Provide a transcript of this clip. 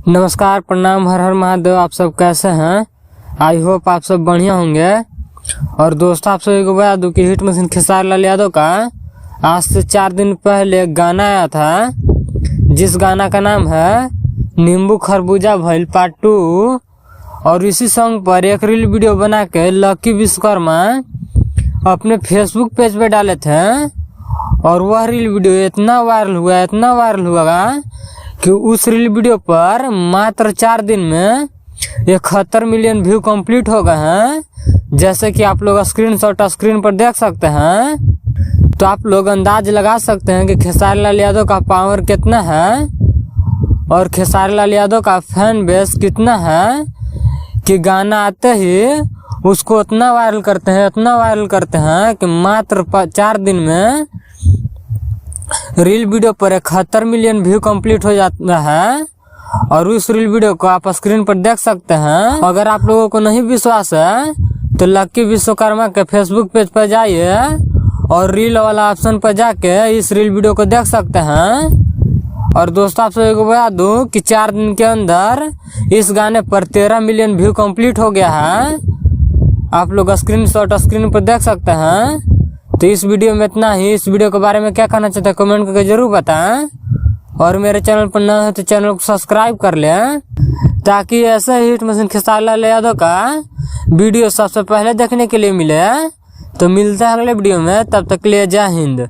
नमस्कार, प्रणाम, हर हर महादेव। आप सब कैसे हैं? आई होप आप सब बढ़िया होंगे। और दोस्तों, आप सभी को बता दूं कि हिट मशीन खेसारी लाल यादव का आज से 4 दिन पहले एक गाना आया था, जिस गाना का नाम है नींबू खरबूजा भइल पार्ट 2। और इसी सॉन्ग पर एक रील वीडियो बना के लकी विश्वकर्मा अपने फेसबुक पेज पे डाले थे। और वह रील वीडियो इतना वायरल हुआ कि उस रील वीडियो पर मात्र 4 दिन में 71 मिलियन व्यू कंप्लीट हो गए हैं। जैसे कि आप लोग स्क्रीन पर देख सकते हैं। तो आप लोग अंदाज लगा सकते हैं कि खेसारी लाल यादव का पावर कितना है और खेसारी लाल यादव का फैन बेस कितना है कि गाना आते ही उसको इतना वायरल करते हैं कि मात्र 4 दिन में रील वीडियो पर 71 मिलियन व्यू कंप्लीट हो जाता है। और उस रील वीडियो को आप स्क्रीन पर देख सकते हैं। अगर आप लोगों को नहीं विश्वास है तो लकी विश्वकर्मा के फेसबुक पेज पर जाइए और रील वाला ऑप्शन पर जाके इस रील वीडियो को देख सकते हैं। और दोस्तों, आप सभी को बता दूं कि 4 दिन के अंदर इस गाने पर 13 मिलियन व्यू कंप्लीट हो गया है। आप लोग स्क्रीन पर देख सकते हैं। तो इस वीडियो में इतना ही। इस वीडियो के बारे में क्या कहना चाहते हैं कमेंट करके जरूर बताएं। और मेरे चैनल पर नए हो तो चैनल को सब्सक्राइब कर लें, ताकि ऐसे ही हिट मशीन खेसारी लाल यादव का वीडियो सबसे पहले देखने के लिए मिले। तो मिलते हैं अगले वीडियो में, तब तक के लिए जय हिंद।